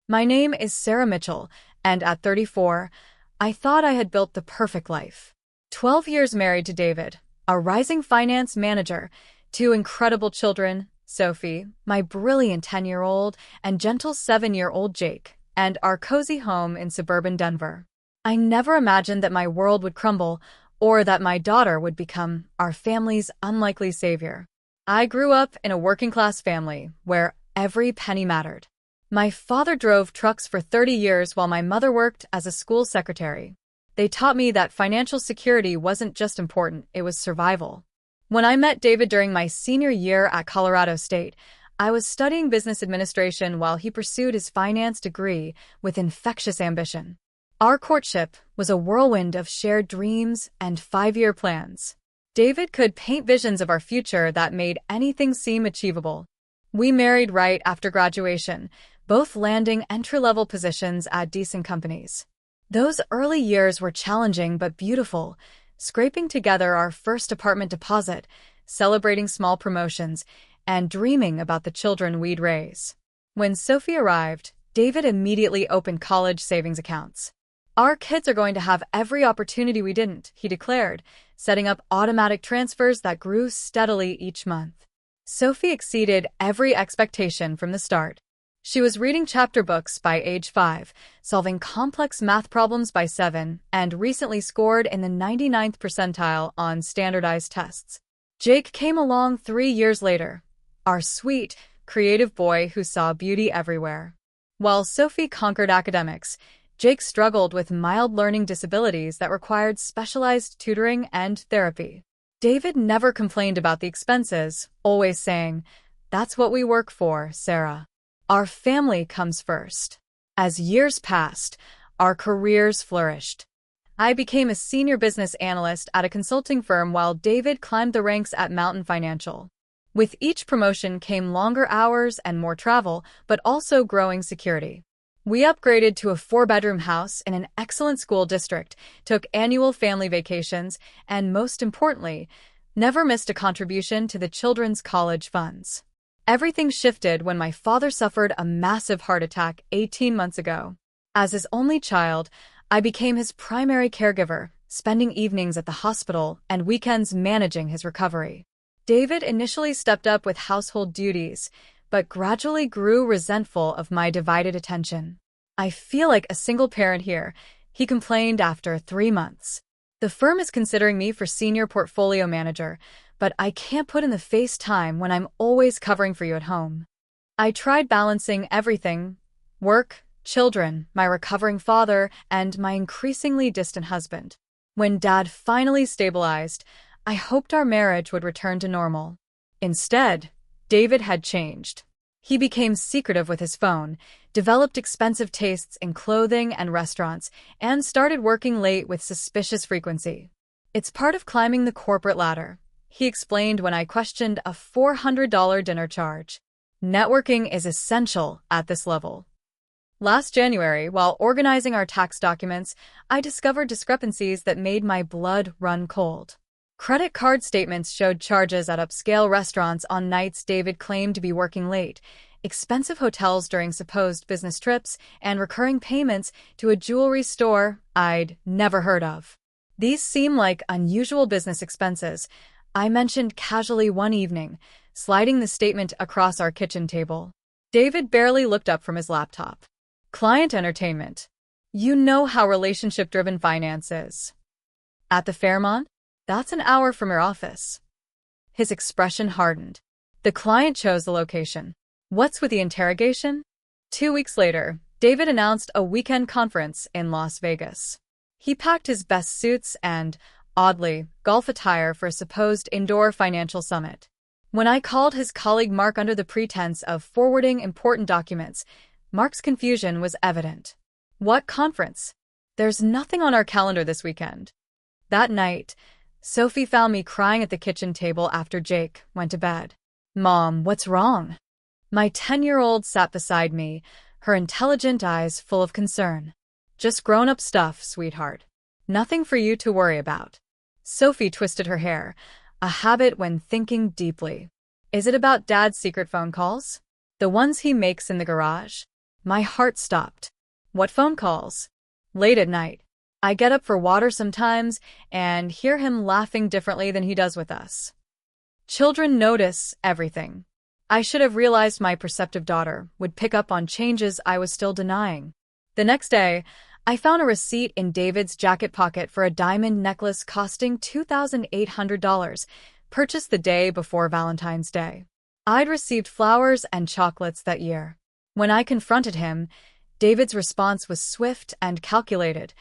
My name is Sarah Mitchell, and at 34, I thought I had built the perfect life. 12 years married to David, a rising finance manager, two incredible children, Sophie, my brilliant 10-year-old, and gentle 7-year-old Jake, and our cozy home in suburban Denver. I never imagined that my world would crumble, or that my daughter would become our family's unlikely savior. I grew up in a working-class family where every penny mattered. My father drove trucks for 30 years while my mother worked as a school secretary. They taught me that financial security wasn't just important, it was survival. When I met David during my senior year at Colorado State, I was studying business administration while he pursued his finance degree with infectious ambition. Our courtship was a whirlwind of shared dreams and 5-year plans. David could paint visions of our future that made anything seem achievable. We married right after graduation, both landing entry-level positions at decent companies. Those early years were challenging but beautiful, scraping together our first apartment deposit, celebrating small promotions, and dreaming about the children we'd raise. When Sophie arrived, David immediately opened college savings accounts. "Our kids are going to have every opportunity we didn't," he declared, setting up automatic transfers that grew steadily each month. Sophie exceeded every expectation from the start. She was reading chapter books by age 5, solving complex math problems by 7, and recently scored in the 99th percentile on standardized tests. Jake came along 3 years later, our sweet, creative boy who saw beauty everywhere. While Sophie conquered academics, Jake struggled with mild learning disabilities that required specialized tutoring and therapy. David never complained about the expenses, always saying, "That's what we work for, Sarah. Our family comes first." As years passed, our careers flourished. I became a senior business analyst at a consulting firm while David climbed the ranks at Mountain Financial. With each promotion came longer hours and more travel, but also growing security. We upgraded to a 4-bedroom house in an excellent school district, took annual family vacations, and most importantly, never missed a contribution to the children's college funds. Everything shifted when my father suffered a massive heart attack 18 months ago. As his only child, I became his primary caregiver, spending evenings at the hospital and weekends managing his recovery. David initially stepped up with household duties, but gradually grew resentful of my divided attention. "I feel like a single parent here," he complained after 3 months. "The firm is considering me for senior portfolio manager, but I can't put in the face time when I'm always covering for you at home." I tried balancing everything: work, children, my recovering father, and my increasingly distant husband. When Dad finally stabilized, I hoped our marriage would return to normal. Instead, David had changed. He became secretive with his phone, developed expensive tastes in clothing and restaurants, and started working late with suspicious frequency. "It's part of climbing the corporate ladder," he explained when I questioned a $400 dinner charge. "Networking is essential at this level." Last January, while organizing our tax documents, I discovered discrepancies that made my blood run cold. Credit card statements showed charges at upscale restaurants on nights David claimed to be working late, expensive hotels during supposed business trips, and recurring payments to a jewelry store I'd never heard of. "These seem like unusual business expenses," I mentioned casually one evening, sliding the statement across our kitchen table. David barely looked up from his laptop. "Client entertainment. You know how relationship-driven finance is. At the Fairmont? That's an hour from your office." His expression hardened. The client chose the location. What's with the interrogation? 2 weeks later, David announced a weekend conference in Las Vegas. He packed his best suits and, oddly, golf attire for a supposed indoor financial summit. When I called his colleague Mark under the pretense of forwarding important documents, Mark's confusion was evident. "What conference? There's nothing on our calendar this weekend." That night, Sophie found me crying at the kitchen table after Jake went to bed. "Mom, what's wrong?" My 10-year-old sat beside me, her intelligent eyes full of concern. "Just grown-up stuff, sweetheart. Nothing for you to worry about." Sophie twisted her hair, a habit when thinking deeply. "Is it about Dad's secret phone calls? The ones he makes in the garage?" My heart stopped. What phone calls? Late at night. I get up for water sometimes and hear him laughing differently than he does with us. Children notice everything. I should have realized my perceptive daughter would pick up on changes I was still denying. The next day, I found a receipt in David's jacket pocket for a diamond necklace costing $2,800, purchased the day before Valentine's Day. I'd received flowers and chocolates that year. When I confronted him, David's response was swift and calculated.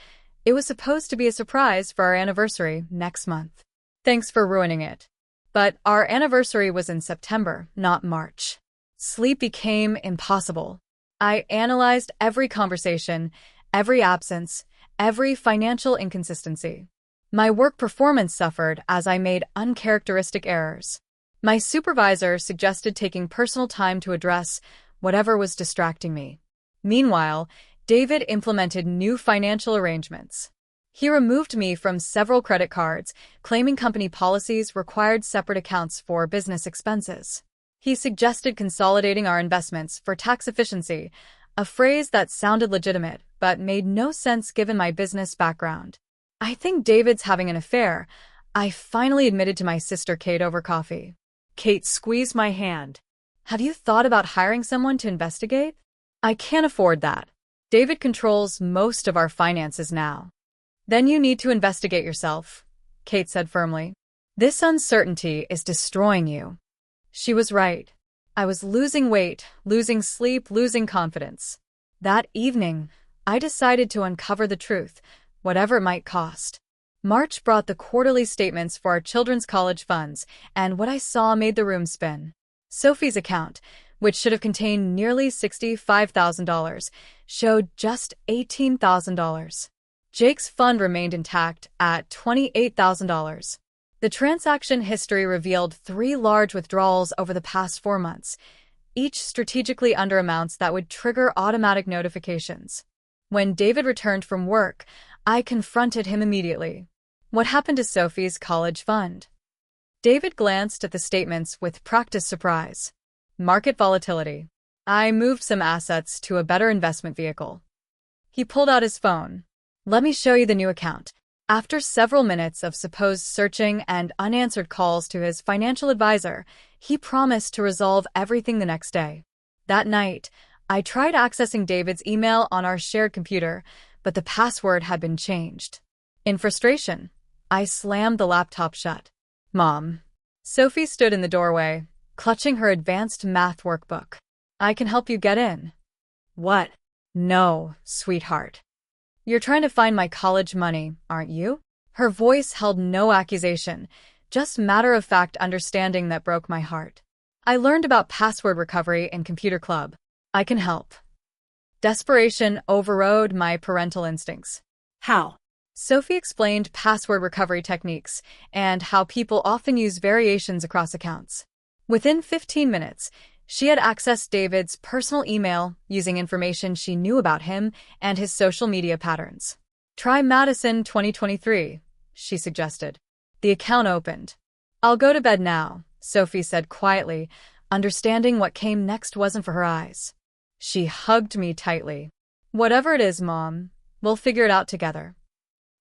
It was supposed to be a surprise for our anniversary next month. Thanks for ruining it. But our anniversary was in September, not March. Sleep became impossible. I analyzed every conversation, every absence, every financial inconsistency. My work performance suffered as I made uncharacteristic errors. My supervisor suggested taking personal time to address whatever was distracting me. Meanwhile, David implemented new financial arrangements. He removed me from several credit cards, claiming company policies required separate accounts for business expenses. He suggested consolidating our investments for tax efficiency, a phrase that sounded legitimate but made no sense given my business background. I think David's having an affair, I finally admitted to my sister Kate over coffee. Kate squeezed my hand. Have you thought about hiring someone to investigate? I can't afford that. David controls most of our finances now. Then you need to investigate yourself, Kate said firmly. This uncertainty is destroying you. She was right. I was losing weight, losing sleep, losing confidence. That evening, I decided to uncover the truth, whatever it might cost. March brought the quarterly statements for our children's college funds, and what I saw made the room spin. Sophie's account, which should have contained nearly $65,000, showed just $18,000. Jake's fund remained intact at $28,000. The transaction history revealed 3 large withdrawals over the past 4 months, each strategically under amounts that would trigger automatic notifications. When David returned from work, I confronted him immediately. What happened to Sophie's college fund? David glanced at the statements with practiced surprise. Market volatility. I moved some assets to a better investment vehicle. He pulled out his phone. Let me show you the new account. After several minutes of supposed searching and unanswered calls to his financial advisor, he promised to resolve everything the next day. That night, I tried accessing David's email on our shared computer, but the password had been changed. In frustration, I slammed the laptop shut. Mom. Sophie stood in the doorway, clutching her advanced math workbook. I can help you get in. What? No, sweetheart. You're trying to find my college money, aren't you? Her voice held no accusation, just matter-of-fact understanding that broke my heart. I learned about password recovery in computer club. I can help. Desperation overrode my parental instincts. How? Sophie explained password recovery techniques and how people often use variations across accounts. Within 15 minutes, she had accessed David's personal email using information she knew about him and his social media patterns. Try Madison 2023, she suggested. The account opened. I'll go to bed now, Sophie said quietly, understanding what came next wasn't for her eyes. She hugged me tightly. Whatever it is, Mom, we'll figure it out together.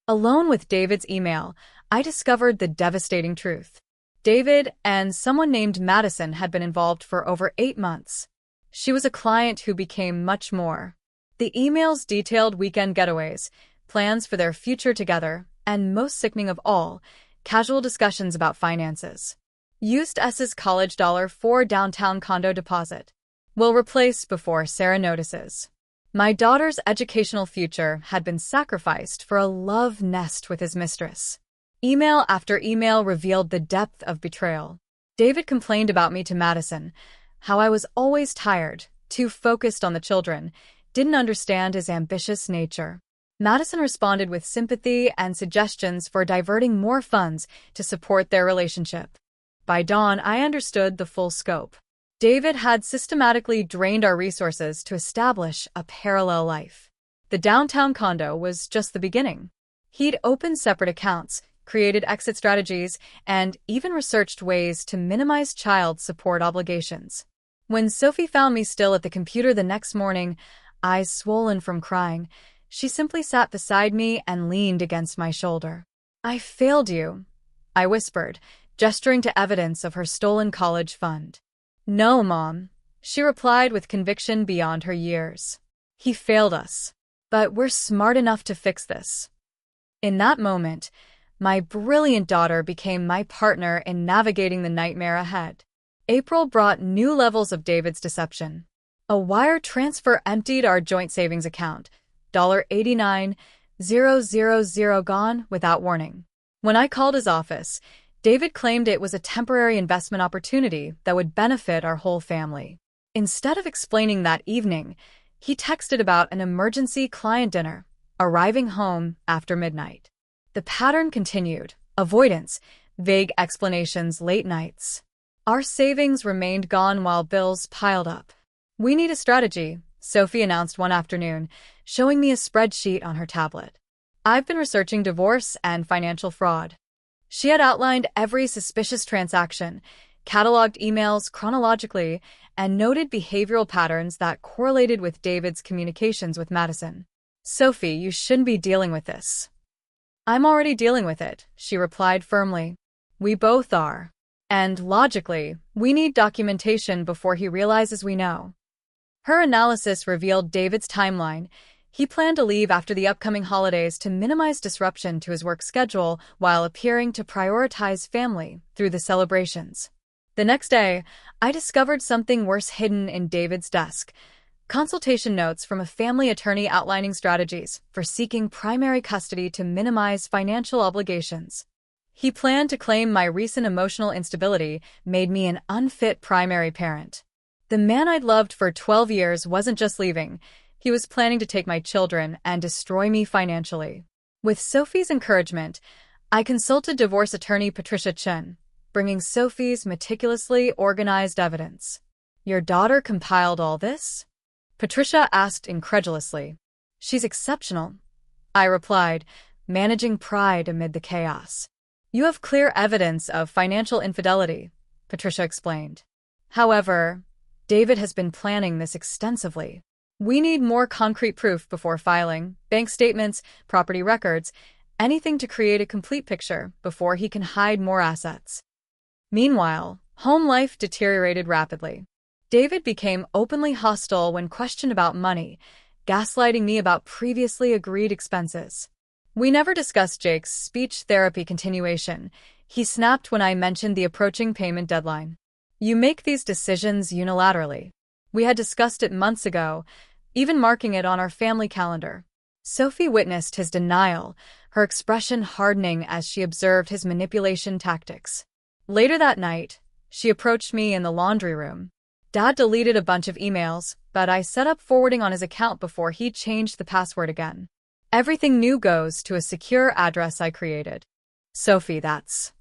Alone with David's email, I discovered the devastating truth. David and someone named Madison had been involved for over 8 months. She was a client who became much more. The emails detailed weekend getaways, plans for their future together, and most sickening of all, casual discussions about finances. Used S's college dollar for downtown condo deposit. Will replace before Sarah notices. My daughter's educational future had been sacrificed for a love nest with his mistress. Email after email revealed the depth of betrayal. David complained about me to Madison, how I was always tired, too focused on the children, didn't understand his ambitious nature. Madison responded with sympathy and suggestions for diverting more funds to support their relationship. By dawn, I understood the full scope. David had systematically drained our resources to establish a parallel life. The downtown condo was just the beginning. He'd opened separate accounts, created exit strategies, and even researched ways to minimize child support obligations. When Sophie found me still at the computer the next morning, eyes swollen from crying. She simply sat beside me and leaned against my shoulder. "I failed you," I whispered, gesturing to evidence of her stolen college fund. "No, Mom," she replied with conviction beyond her years. "He failed us. But we're smart enough to fix this." In that moment, my brilliant daughter became my partner in navigating the nightmare ahead. April brought new levels of David's deception. A wire transfer emptied our joint savings account, $89,000 gone without warning. When I called his office, David claimed it was a temporary investment opportunity that would benefit our whole family. Instead of explaining that evening, he texted about an emergency client dinner, arriving home after midnight. The pattern continued: avoidance, vague explanations, late nights. Our savings remained gone while bills piled up. "We need a strategy," Sophie announced one afternoon, showing me a spreadsheet on her tablet. "I've been researching divorce and financial fraud." She had outlined every suspicious transaction, cataloged emails chronologically, and noted behavioral patterns that correlated with David's communications with Madison. "Sophie, you shouldn't be dealing with this." "I'm already dealing with it," she replied firmly. "We both are. And logically, we need documentation before he realizes we know." Her analysis revealed David's timeline. He planned to leave after the upcoming holidays to minimize disruption to his work schedule while appearing to prioritize family through the celebrations. The next day, I discovered something worse hidden in David's desk: consultation notes from a family attorney outlining strategies for seeking primary custody to minimize financial obligations. He planned to claim my recent emotional instability made me an unfit primary parent. The man I'd loved for 12 years wasn't just leaving. He was planning to take my children and destroy me financially. With Sophie's encouragement, I consulted divorce attorney Patricia Chen, bringing Sophie's meticulously organized evidence. "Your daughter compiled all this?" Patricia asked incredulously. "She's exceptional," I replied, managing pride amid the chaos. "You have clear evidence of financial infidelity," Patricia explained. "However, David has been planning this extensively. We need more concrete proof before filing: bank statements, property records, anything to create a complete picture before he can hide more assets." Meanwhile, home life deteriorated rapidly. David became openly hostile when questioned about money, gaslighting me about previously agreed expenses. We never discussed Jake's speech therapy continuation. He snapped when I mentioned the approaching payment deadline. "You make these decisions unilaterally. We had discussed it months ago, even marking it on our family calendar." Sophie witnessed his denial, her expression hardening as she observed his manipulation tactics. Later that night, she approached me in the laundry room. "Dad deleted a bunch of emails, but I set up forwarding on his account before he changed the password again. Everything new goes to a secure address I created." "Sophie, that's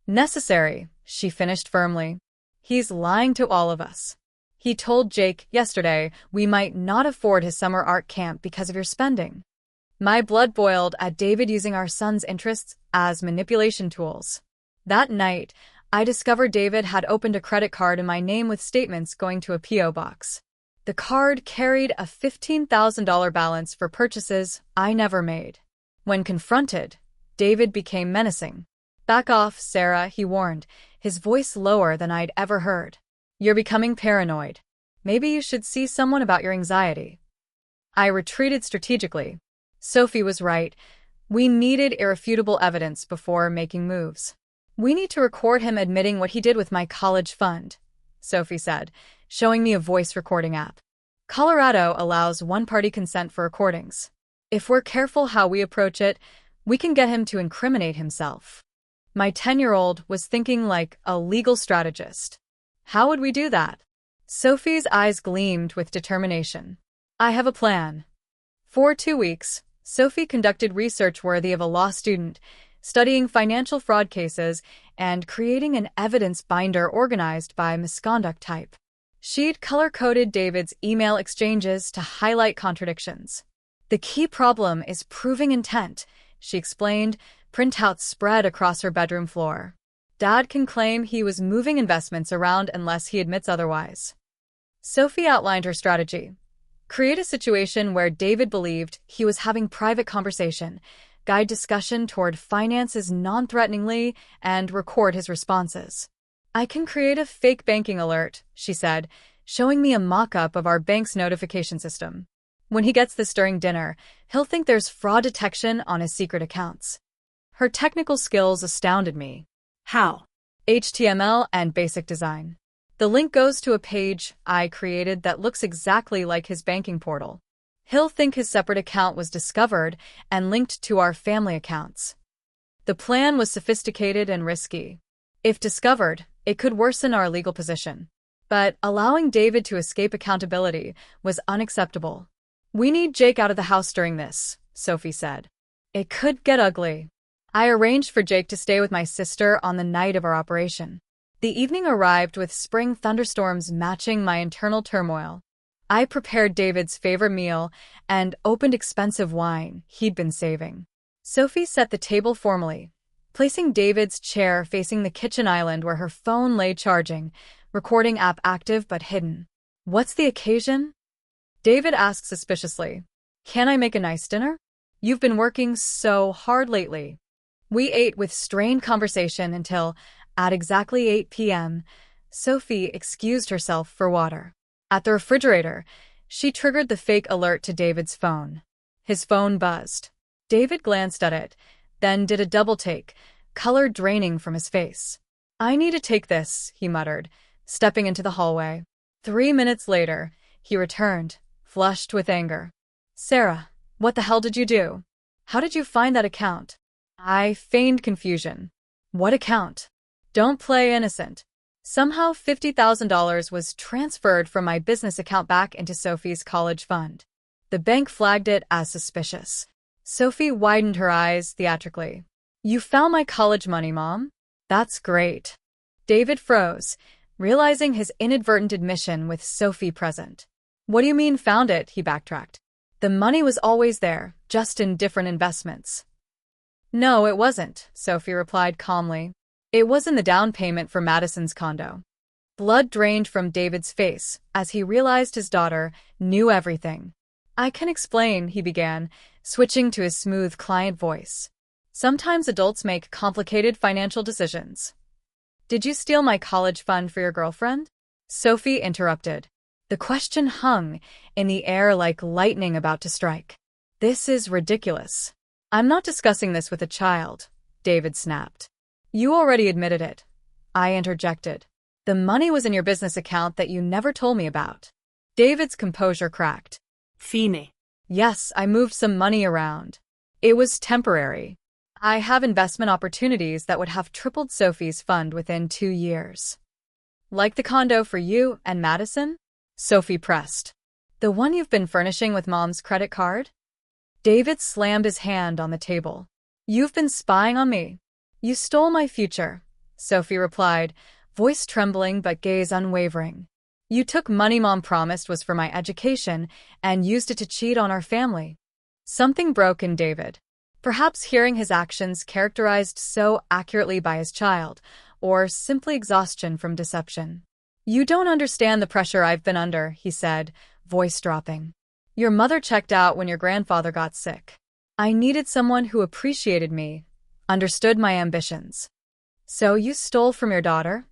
necessary," she finished firmly. "He's lying to all of us. He told Jake yesterday we might not afford his summer art camp because of your spending." My blood boiled at David using our son's interests as manipulation tools. That night, I discovered David had opened a credit card in my name with statements going to a P.O. box. The card carried a $15,000 balance for purchases I never made. When confronted, David became menacing. "Back off, Sarah," he warned, his voice lower than I'd ever heard. "You're becoming paranoid. Maybe you should see someone about your anxiety." I retreated strategically. Sophie was right. We needed irrefutable evidence before making moves. "We need to record him admitting what he did with my college fund," Sophie said, showing me a voice recording app. Colorado allows one-party consent for recordings. If we're careful how we approach it, we can get him to incriminate himself. My 10-year-old was thinking like a legal strategist. "How would we do that?" Sophie's eyes gleamed with determination. "I have a plan." For 2 weeks, Sophie conducted research worthy of a law student, studying financial fraud cases and creating an evidence binder organized by misconduct type. She'd color-coded David's email exchanges to highlight contradictions. "The key problem is proving intent," she explained, printouts spread across her bedroom floor. "Dad can claim he was moving investments around unless he admits otherwise." Sophie outlined her strategy: Create a situation where David believed he was having private conversation, guide discussion toward finances non-threateningly, and record his responses. I can create a fake banking alert, she said, showing me a mock-up of our bank's notification system. When he gets this during dinner, he'll think there's fraud detection on his secret accounts. Her technical skills astounded me. How? HTML and basic design. The link goes to a page I created that looks exactly like his banking portal. He'll think his separate account was discovered and linked to our family accounts. The plan was sophisticated and risky. If discovered, it could worsen our legal position. But allowing David to escape accountability was unacceptable. We need Jake out of the house during this, Sophie said. It could get ugly. I arranged for Jake to stay with my sister on the night of our operation. The evening arrived with spring thunderstorms matching my internal turmoil. I prepared David's favorite meal and opened expensive wine he'd been saving. Sophie set the table formally, placing David's chair facing the kitchen island where her phone lay charging, recording app active but hidden. What's the occasion? David asked suspiciously. Can I make a nice dinner? You've been working so hard lately. We ate with strained conversation until, at exactly 8 p.m., Sophie excused herself for water. At the refrigerator, she triggered the fake alert to David's phone. His phone buzzed. David glanced at it, then did a double take, color draining from his face. I need to take this, he muttered, stepping into the hallway. 3 minutes later, he returned, flushed with anger. Sarah, what the hell did you do? How did you find that account? I feigned confusion. What account? Don't play innocent. Somehow $50,000 was transferred from my business account back into Sophie's college fund. The bank flagged it as suspicious. Sophie widened her eyes theatrically. You found my college money, Mom? That's great. David froze, realizing his inadvertent admission with Sophie present. What do you mean found it? He backtracked. The money was always there, just in different investments. No, it wasn't, Sophie replied calmly. It was in the down payment for Madison's condo. Blood drained from David's face as he realized his daughter knew everything. I can explain, he began, switching to his smooth client voice. Sometimes adults make complicated financial decisions. Did you steal my college fund for your girlfriend? Sophie interrupted. The question hung in the air like lightning about to strike. This is ridiculous. I'm not discussing this with a child, David snapped. You already admitted it. I interjected. The money was in your business account that you never told me about. David's composure cracked. Fine. Yes, I moved some money around. It was temporary. I have investment opportunities that would have tripled Sophie's fund within 2 years. Like the condo for you and Madison? Sophie pressed. The one you've been furnishing with Mom's credit card? David slammed his hand on the table. You've been spying on me. You stole my future, Sophie replied, voice trembling but gaze unwavering. You took money Mom promised was for my education and used it to cheat on our family. Something broke in David. Perhaps hearing his actions characterized so accurately by his child, or simply exhaustion from deception. You don't understand the pressure I've been under, he said, voice dropping. Your mother checked out when your grandfather got sick. I needed someone who appreciated me, understood my ambitions. So you stole from your daughter?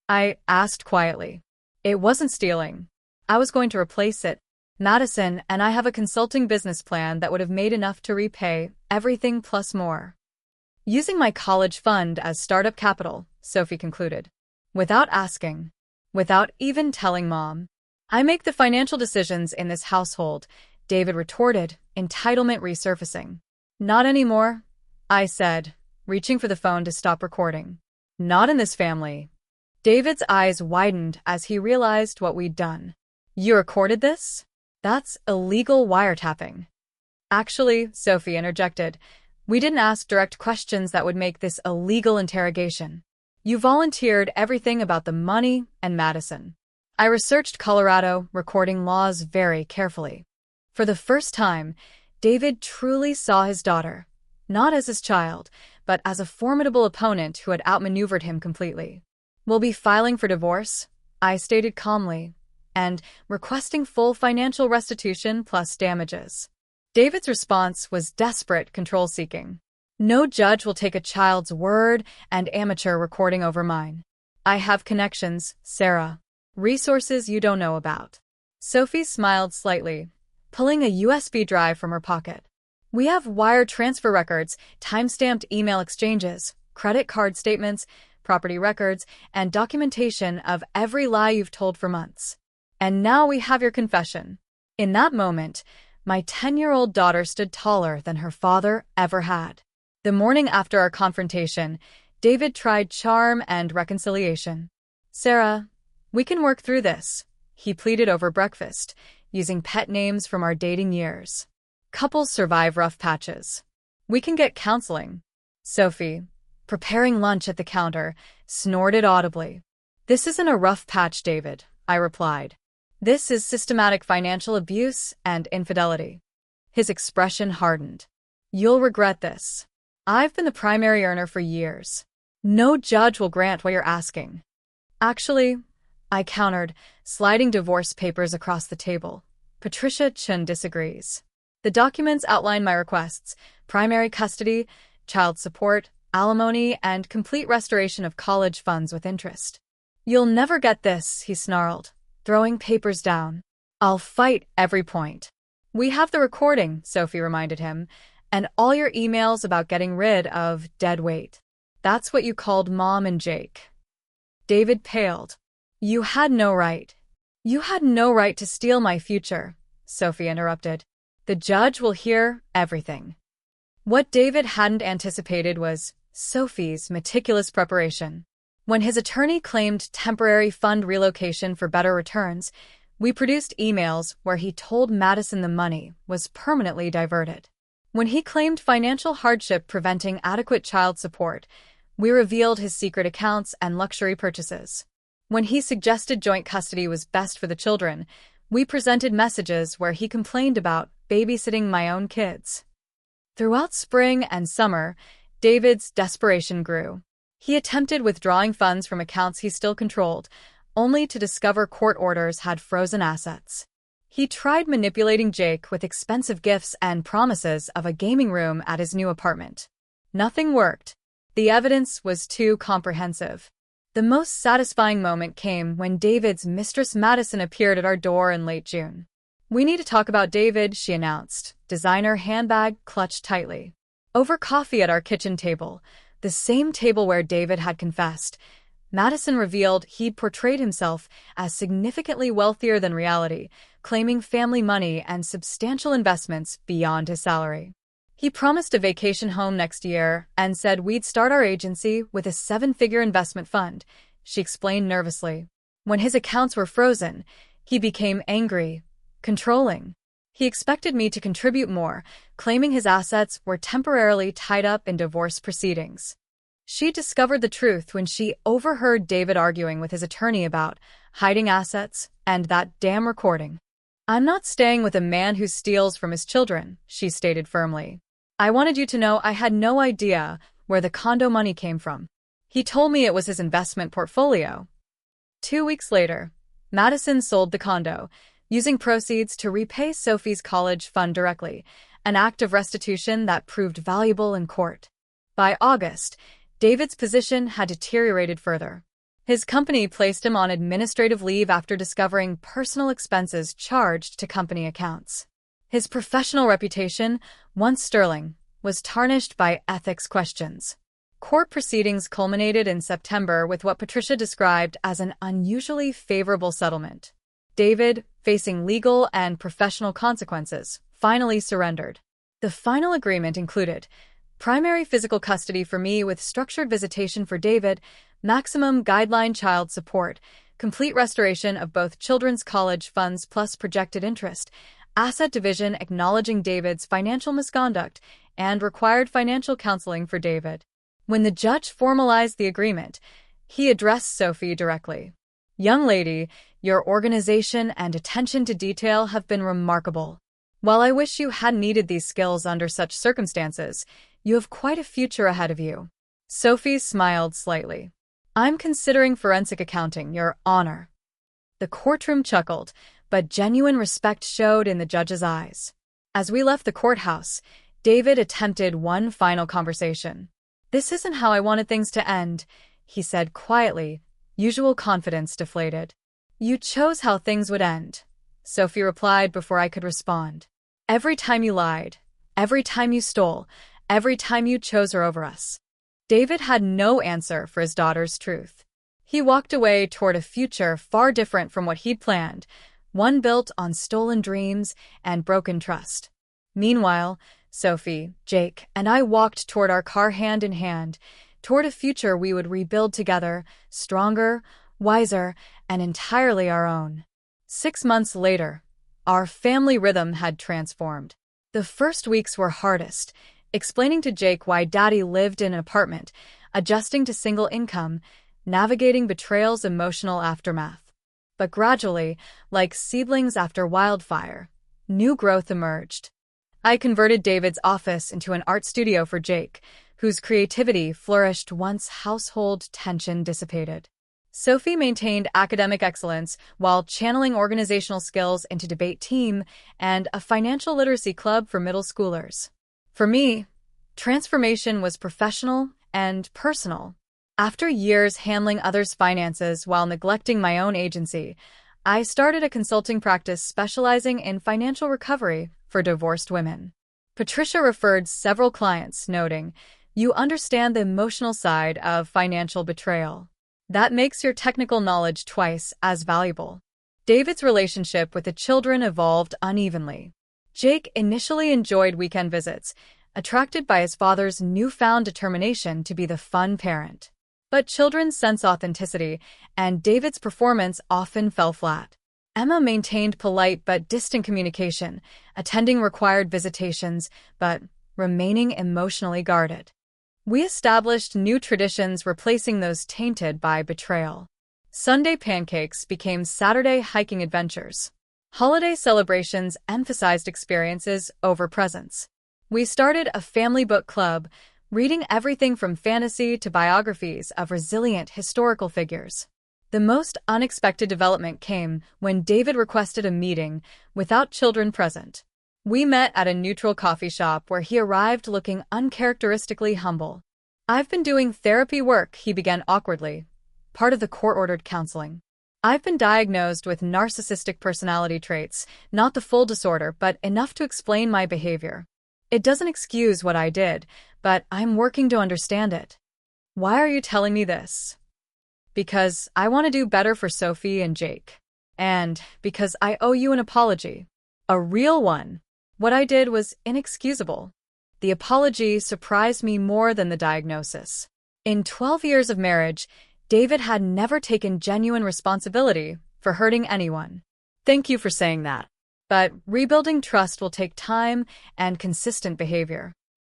I asked quietly. It wasn't stealing. I was going to replace it. Madison and I have a consulting business plan that would have made enough to repay everything plus more. Using my college fund as startup capital, Sophie concluded. Without asking. Without even telling Mom. I make the financial decisions in this household, David retorted, entitlement resurfacing. Not anymore, I said, reaching for the phone to stop recording. Not in this family. David's eyes widened as he realized what we'd done. You recorded this? That's illegal wiretapping. Actually, Sophie interjected, we didn't ask direct questions that would make this a legal interrogation. You volunteered everything about the money and Madison. I researched Colorado recording laws very carefully. For the first time, David truly saw his daughter, not as his child, but as a formidable opponent who had outmaneuvered him completely. We'll be filing for divorce, I stated calmly, and requesting full financial restitution plus damages. David's response was desperate control-seeking. No judge will take a child's word and amateur recording over mine. I have connections, Sarah. Resources you don't know about. Sophie smiled slightly, pulling a USB drive from her pocket. We have wire transfer records, time-stamped email exchanges, credit card statements, property records, and documentation of every lie you've told for months. And now we have your confession. In that moment, my 10-year-old daughter stood taller than her father ever had. The morning after our confrontation, David tried charm and reconciliation. Sarah, we can work through this, he pleaded over breakfast, using pet names from our dating years. Couples survive rough patches. We can get counseling. Sophie, preparing lunch at the counter, snorted audibly. This isn't a rough patch, David, I replied. This is systematic financial abuse and infidelity. His expression hardened. You'll regret this. I've been the primary earner for years. No judge will grant what you're asking. Actually, I countered, sliding divorce papers across the table. Patricia Chun disagrees. The documents outline my requests: primary custody, child support, alimony, and complete restoration of college funds with interest. You'll never get this, he snarled, throwing papers down. I'll fight every point. We have the recording, Sophie reminded him, and all your emails about getting rid of dead weight. That's what you called Mom and Jake. David paled. You had no right. You had no right to steal my future, Sophie interrupted. The judge will hear everything. What David hadn't anticipated was Sophie's meticulous preparation. When his attorney claimed temporary fund relocation for better returns, we produced emails where he told Madison the money was permanently diverted. When he claimed financial hardship preventing adequate child support, we revealed his secret accounts and luxury purchases. When he suggested joint custody was best for the children, we presented messages where he complained about babysitting my own kids. Throughout spring and summer, David's desperation grew. He attempted withdrawing funds from accounts he still controlled, only to discover court orders had frozen assets. He tried manipulating Jake with expensive gifts and promises of a gaming room at his new apartment. Nothing worked. The evidence was too comprehensive. The most satisfying moment came when David's Mistress Madison appeared at our door in late June. We need to talk about David, she announced, designer handbag clutched tightly. Over coffee at our kitchen table, the same table where David had confessed, Madison revealed he'd portrayed himself as significantly wealthier than reality, claiming family money and substantial investments beyond his salary. He promised a vacation home next year and said we'd start our agency with a 7-figure investment fund, she explained nervously. When his accounts were frozen, he became angry, controlling. He expected me to contribute more, claiming his assets were temporarily tied up in divorce proceedings. She discovered the truth when she overheard David arguing with his attorney about hiding assets and that damn recording. I'm not staying with a man who steals from his children, she stated firmly. I wanted you to know I had no idea where the condo money came from. He told me it was his investment portfolio. 2 weeks later, Madison sold the condo, using proceeds to repay Sophie's college fund directly, an act of restitution that proved valuable in court. By August, David's position had deteriorated further. His company placed him on administrative leave after discovering personal expenses charged to company accounts. His professional reputation, once sterling, was tarnished by ethics questions. Court proceedings culminated in September with what Patricia described as an unusually favorable settlement. David, facing legal and professional consequences, finally surrendered. The final agreement included primary physical custody for me with structured visitation for David, maximum guideline child support, complete restoration of both children's college funds plus projected interest, asset division acknowledging David's financial misconduct, and required financial counseling for David. When the judge formalized the agreement, he addressed Sophie directly. Young lady, your organization and attention to detail have been remarkable. While I wish you hadn't needed these skills under such circumstances, you have quite a future ahead of you. Sophie smiled slightly. I'm considering forensic accounting, Your Honor. The courtroom chuckled, but genuine respect showed in the judge's eyes. As we left the courthouse, David attempted one final conversation. "This isn't how I wanted things to end," he said quietly, usual confidence deflated. "You chose how things would end," Sophie replied before I could respond. "Every time you lied, every time you stole, every time you chose her over us." David had no answer for his daughter's truth. He walked away toward a future far different from what he'd planned, one built on stolen dreams and broken trust. Meanwhile, Sophie, Jake, and I walked toward our car hand in hand, toward a future we would rebuild together, stronger, wiser, and entirely our own. 6 months later, our family rhythm had transformed. The first weeks were hardest, explaining to Jake why Daddy lived in an apartment, adjusting to single income, navigating betrayal's emotional aftermath. But gradually, like seedlings after wildfire, new growth emerged. I converted David's office into an art studio for Jake, whose creativity flourished once household tension dissipated. Sophie maintained academic excellence while channeling organizational skills into debate team and a financial literacy club for middle schoolers. For me, transformation was professional and personal. After years handling others' finances while neglecting my own agency, I started a consulting practice specializing in financial recovery for divorced women. Patricia referred several clients, noting, "You understand the emotional side of financial betrayal. That makes your technical knowledge twice as valuable." David's relationship with the children evolved unevenly. Jake initially enjoyed weekend visits, attracted by his father's newfound determination to be the fun parent. But children sense authenticity, and David's performance often fell flat. Emma maintained polite but distant communication, attending required visitations, but remaining emotionally guarded. We established new traditions replacing those tainted by betrayal. Sunday pancakes became Saturday hiking adventures. Holiday celebrations emphasized experiences over presents. We started a family book club, reading everything from fantasy to biographies of resilient historical figures. The most unexpected development came when David requested a meeting without children present. We met at a neutral coffee shop where he arrived looking uncharacteristically humble. "I've been doing therapy work," he began awkwardly, part of the court-ordered counseling. "I've been diagnosed with narcissistic personality traits, not the full disorder, but enough to explain my behavior. It doesn't excuse what I did, but I'm working to understand it." "Why are you telling me this?" "Because I want to do better for Sophie and Jake. And because I owe you an apology. A real one. What I did was inexcusable." The apology surprised me more than the diagnosis. In 12 years of marriage, David had never taken genuine responsibility for hurting anyone. "Thank you for saying that. But rebuilding trust will take time and consistent behavior."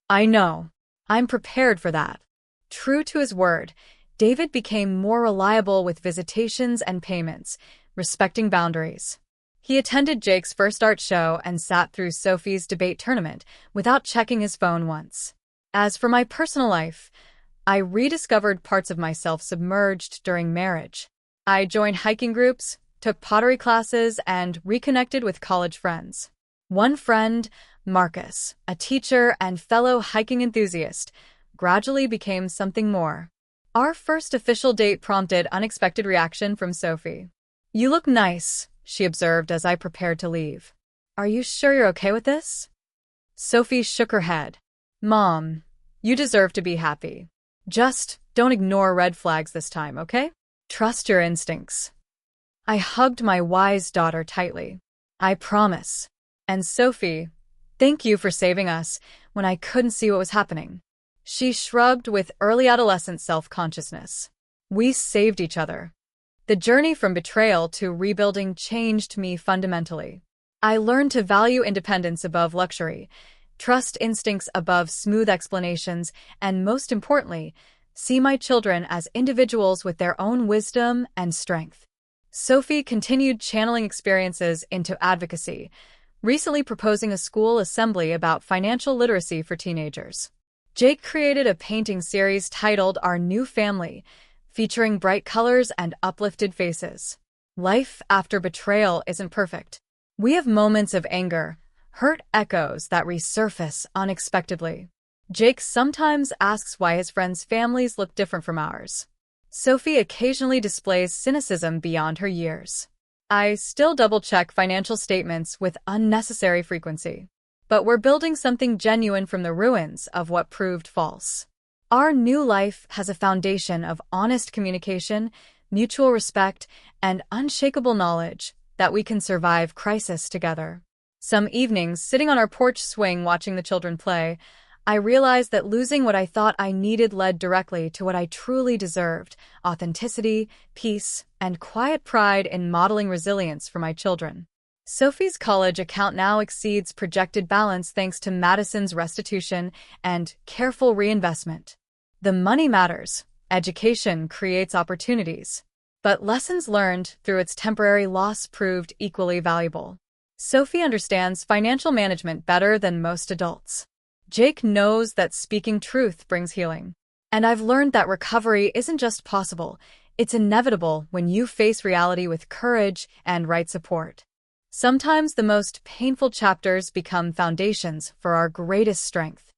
"I know. I'm prepared for that." True to his word, David became more reliable with visitations and payments, respecting boundaries. He attended Jake's first art show and sat through Sophie's debate tournament without checking his phone once. As for my personal life, I rediscovered parts of myself submerged during marriage. I joined hiking groups, took pottery classes, and reconnected with college friends. One friend, Marcus, a teacher and fellow hiking enthusiast, gradually became something more. Our first official date prompted unexpected reaction from Sophie. "You look nice," she observed as I prepared to leave. "Are you sure you're okay with this?" Sophie shook her head. "Mom, you deserve to be happy. Just don't ignore red flags this time, okay? Trust your instincts." I hugged my wise daughter tightly. "I promise." "And Sophie, thank you for saving us when I couldn't see what was happening." She shrugged with early adolescent self-consciousness. We saved each other. The journey from betrayal to rebuilding changed me fundamentally. I learned to value independence above luxury, trust instincts above smooth explanations, and most importantly, see my children as individuals with their own wisdom and strength. Sophie continued channeling experiences into advocacy, recently proposing a school assembly about financial literacy for teenagers. Jake created a painting series titled Our New Family, featuring bright colors and uplifted faces. Life after betrayal isn't perfect. We have moments of anger, hurt echoes that resurface unexpectedly. Jake sometimes asks why his friends' families look different from ours. Sophie occasionally displays cynicism beyond her years. I still double-check financial statements with unnecessary frequency. But we're building something genuine from the ruins of what proved false. Our new life has a foundation of honest communication, mutual respect, and unshakable knowledge that we can survive crisis together. Some evenings, sitting on our porch swing watching the children play, I realized that losing what I thought I needed led directly to what I truly deserved: authenticity, peace, and quiet pride in modeling resilience for my children. Sophie's college account now exceeds projected balance thanks to Madison's restitution and careful reinvestment. The money matters. Education creates opportunities. But lessons learned through its temporary loss proved equally valuable. Sophie understands financial management better than most adults. Jake knows that speaking truth brings healing. And I've learned that recovery isn't just possible, it's inevitable when you face reality with courage and right support. Sometimes the most painful chapters become foundations for our greatest strength.